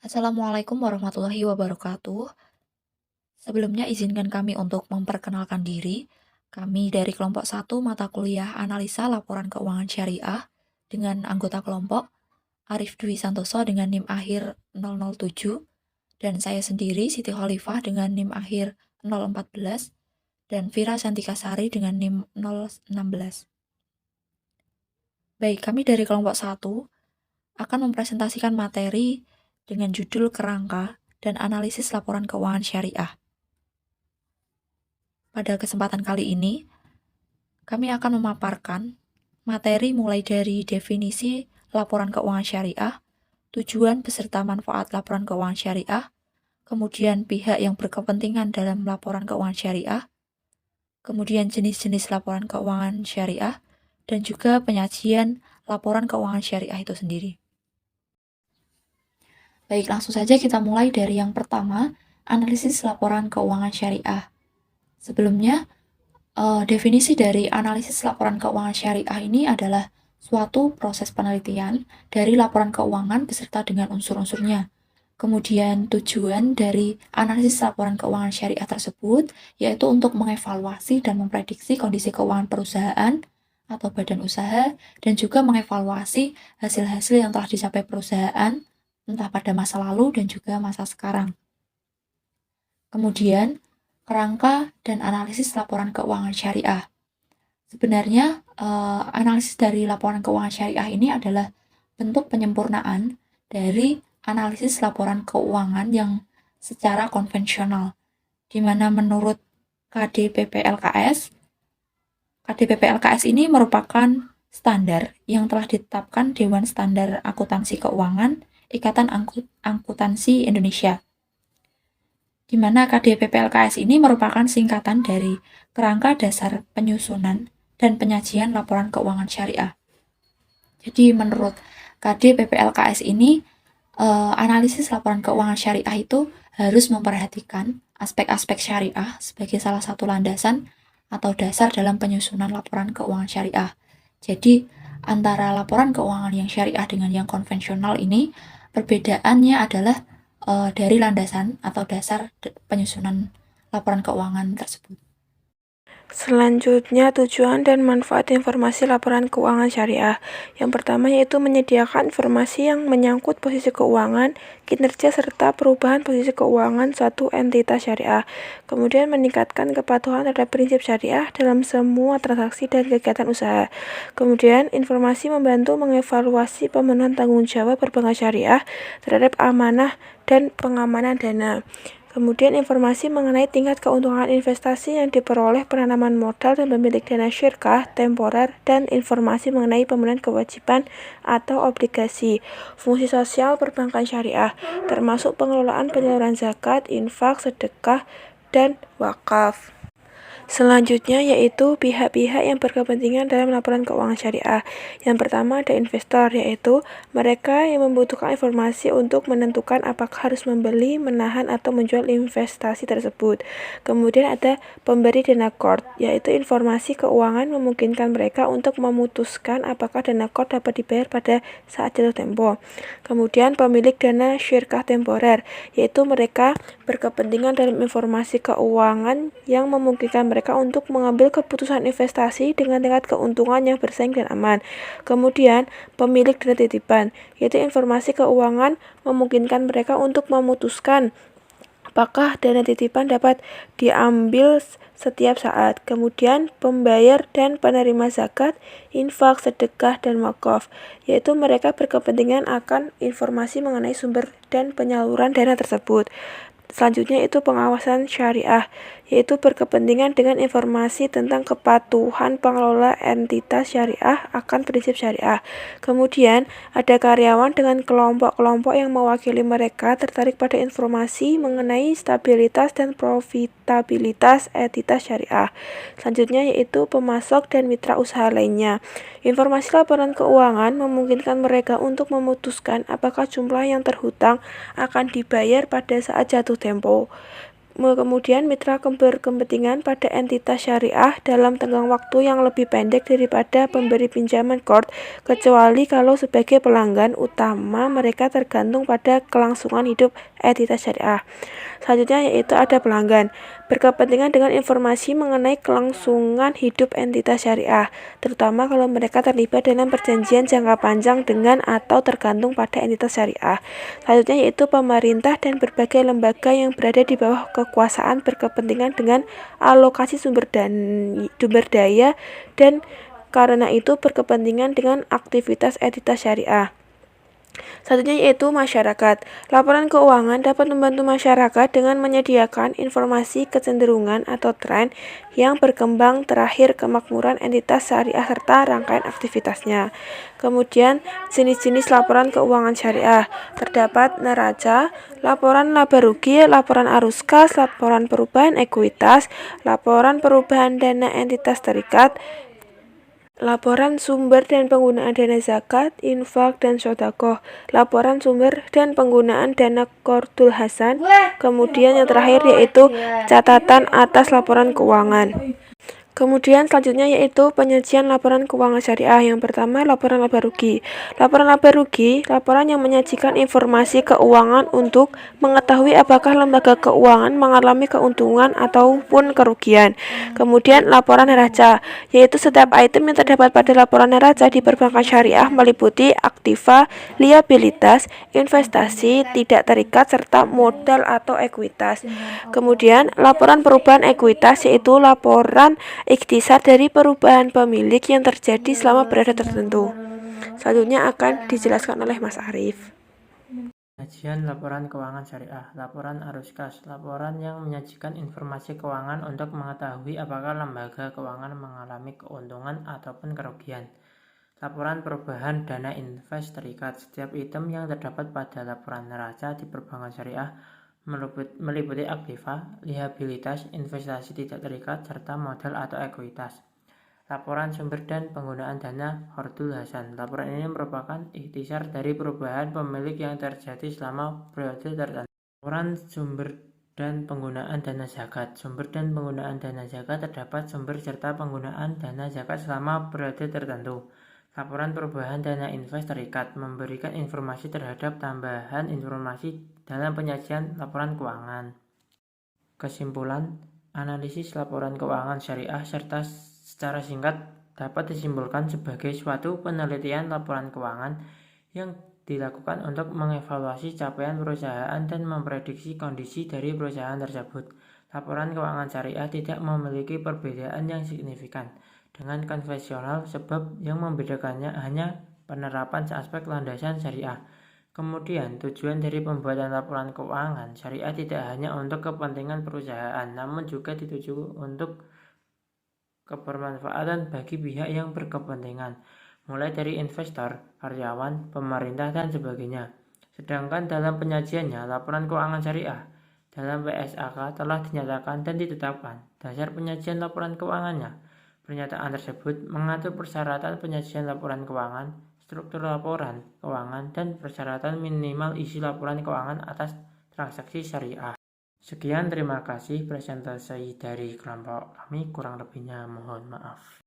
Assalamualaikum warahmatullahi wabarakatuh. Sebelumnya izinkan kami untuk memperkenalkan diri. Kami dari kelompok 1 mata kuliah Analisa Laporan Keuangan Syariah dengan anggota kelompok Arif Dwi Santoso dengan NIM akhir 007 dan saya sendiri Siti Khalifah dengan NIM akhir 014 dan Vira Santika Sari dengan NIM 016. Baik, kami dari kelompok 1 akan mempresentasikan materi dengan judul Kerangka dan Analisis Laporan Keuangan Syariah. Pada kesempatan kali ini, kami akan memaparkan materi mulai dari definisi laporan keuangan syariah, tujuan beserta manfaat laporan keuangan syariah, kemudian pihak yang berkepentingan dalam laporan keuangan syariah, kemudian jenis-jenis laporan keuangan syariah, dan juga penyajian laporan keuangan syariah itu sendiri. Baik, langsung saja kita mulai dari yang pertama, analisis laporan keuangan syariah. Sebelumnya, definisi dari analisis laporan keuangan syariah ini adalah suatu proses penelitian dari laporan keuangan beserta dengan unsur-unsurnya. Kemudian tujuan dari analisis laporan keuangan syariah tersebut yaitu untuk mengevaluasi dan memprediksi kondisi keuangan perusahaan atau badan usaha dan juga mengevaluasi hasil-hasil yang telah dicapai perusahaan entah pada masa lalu dan juga masa sekarang. Kemudian, kerangka dan analisis laporan keuangan syariah. Sebenarnya, analisis dari laporan keuangan syariah ini adalah bentuk penyempurnaan dari analisis laporan keuangan yang secara konvensional, di mana menurut KDPP-LKS ini merupakan standar yang telah ditetapkan Dewan Standar Akuntansi Keuangan Ikatan Akuntansi Indonesia, di mana KDPP-LKS ini merupakan singkatan dari Kerangka Dasar Penyusunan dan Penyajian Laporan Keuangan Syariah. Jadi menurut KDPP-LKS ini, analisis laporan keuangan syariah itu harus memperhatikan aspek-aspek syariah sebagai salah satu landasan atau dasar dalam penyusunan laporan keuangan syariah. Jadi antara laporan keuangan yang syariah dengan yang konvensional ini perbedaannya adalah dari landasan atau dasar penyusunan laporan keuangan tersebut. Selanjutnya, tujuan dan manfaat informasi laporan keuangan syariah. Yang pertama yaitu menyediakan informasi yang menyangkut posisi keuangan, kinerja, serta perubahan posisi keuangan suatu entitas syariah. Kemudian meningkatkan kepatuhan terhadap prinsip syariah dalam semua transaksi dan kegiatan usaha. Kemudian, informasi membantu mengevaluasi pemenuhan tanggung jawab perbankan syariah terhadap amanah dan pengamanan dana. Kemudian informasi mengenai tingkat keuntungan investasi yang diperoleh penanaman modal dan pemilik dana syirkah temporer dan informasi mengenai pemenuhan kewajiban atau obligasi. Fungsi sosial perbankan syariah termasuk pengelolaan penyaluran zakat, infak, sedekah, dan wakaf. Selanjutnya yaitu pihak-pihak yang berkepentingan dalam laporan keuangan syariah. Yang pertama ada investor, yaitu mereka yang membutuhkan informasi untuk menentukan apakah harus membeli, menahan, atau menjual investasi tersebut. Kemudian ada pemberi dana kord, yaitu informasi keuangan memungkinkan mereka untuk memutuskan apakah dana kord dapat dibayar pada saat jatuh tempo. Kemudian pemilik dana syirkah temporer, yaitu mereka berkepentingan dalam informasi keuangan yang memungkinkan mereka untuk mengambil keputusan investasi dengan tingkat keuntungan yang bersaing dan aman. Kemudian, pemilik dana titipan, yaitu informasi keuangan memungkinkan mereka untuk memutuskan apakah dana titipan dapat diambil setiap saat. Kemudian, pembayar dan penerima zakat, infak, sedekah, dan wakaf, yaitu mereka berkepentingan akan informasi mengenai sumber dan penyaluran dana tersebut. Selanjutnya itu pengawasan syariah, yaitu berkepentingan dengan informasi tentang kepatuhan pengelola entitas syariah akan prinsip syariah. Kemudian ada karyawan dengan kelompok-kelompok yang mewakili mereka tertarik pada informasi mengenai stabilitas dan profitabilitas entitas syariah. Selanjutnya yaitu pemasok dan mitra usaha lainnya. Informasi laporan keuangan memungkinkan mereka untuk memutuskan apakah jumlah yang terhutang akan dibayar pada saat jatuh tempo. Kemudian mitra berkepentingan pada entitas syariah dalam tenggang waktu yang lebih pendek daripada pemberi pinjaman Qard, kecuali kalau sebagai pelanggan utama mereka tergantung pada kelangsungan hidup entitas syariah. Selanjutnya yaitu ada pelanggan berkepentingan dengan informasi mengenai kelangsungan hidup entitas syariah, terutama kalau mereka terlibat dalam perjanjian jangka panjang dengan atau tergantung pada entitas syariah. Selanjutnya yaitu pemerintah dan berbagai lembaga yang berada di bawah kekuasaan berkepentingan dengan alokasi sumber daya dan karena itu berkepentingan dengan aktivitas entitas syariah. Selanjutnya yaitu masyarakat. Laporan keuangan dapat membantu masyarakat dengan menyediakan informasi kecenderungan atau tren yang berkembang terakhir kemakmuran entitas syariah serta rangkaian aktivitasnya. Kemudian jenis-jenis laporan keuangan syariah. Terdapat neraca, laporan laba rugi, laporan arus kas, laporan perubahan ekuitas, laporan perubahan dana entitas terikat, laporan sumber dan penggunaan dana zakat, infak, dan sedekah, laporan sumber dan penggunaan dana Qardul Hasan, kemudian yang terakhir yaitu catatan atas laporan keuangan. Kemudian selanjutnya yaitu penyajian laporan keuangan syariah. Yang pertama, laporan laba rugi. Laporan laba rugi, laporan yang menyajikan informasi keuangan untuk mengetahui apakah lembaga keuangan mengalami keuntungan ataupun kerugian. Kemudian laporan neraca, yaitu setiap item yang terdapat pada laporan neraca di perbankan syariah meliputi aktiva, liabilitas, investasi, tidak terikat, serta modal atau ekuitas. Kemudian laporan perubahan ekuitas, yaitu laporan ikhtisar dari perubahan pemilik yang terjadi selama periode tertentu. Selanjutnya akan dijelaskan oleh Mas Arief. Penyajian laporan keuangan syariah. Laporan arus kas, laporan yang menyajikan informasi keuangan untuk mengetahui apakah lembaga keuangan mengalami keuntungan ataupun kerugian. Laporan perubahan dana invest terikat. Setiap item yang terdapat pada laporan neraca di perbankan syariah meliputi aktiva, liabilitas, investasi tidak terikat, serta modal atau ekuitas. Laporan sumber dan penggunaan dana Qardul Hasan. Laporan ini merupakan ikhtisar dari perubahan pemilik yang terjadi selama periode tertentu. Laporan sumber dan penggunaan dana zakat. Sumber dan penggunaan dana zakat terdapat sumber serta penggunaan dana zakat selama periode tertentu. Laporan perubahan dana invest terikat memberikan informasi terhadap tambahan informasi dalam penyajian laporan keuangan. Kesimpulan, analisis laporan keuangan syariah serta secara singkat dapat disimpulkan sebagai suatu penelitian laporan keuangan yang dilakukan untuk mengevaluasi capaian perusahaan dan memprediksi kondisi dari perusahaan tersebut. Laporan keuangan syariah tidak memiliki perbedaan yang signifikan dengan konvensional sebab yang membedakannya hanya penerapan aspek landasan syariah. Kemudian, tujuan dari pembuatan laporan keuangan syariah tidak hanya untuk kepentingan perusahaan, namun juga dituju untuk kebermanfaatan bagi pihak yang berkepentingan, mulai dari investor, karyawan, pemerintah, dan sebagainya. Sedangkan dalam penyajiannya, laporan keuangan syariah dalam PSAK telah dinyatakan dan ditetapkan dasar penyajian laporan keuangannya. Pernyataan tersebut mengatur persyaratan penyajian laporan keuangan, struktur laporan keuangan, dan persyaratan minimal isi laporan keuangan atas transaksi syariah. Sekian, terima kasih presentasi dari kelompok kami, kurang lebihnya mohon maaf.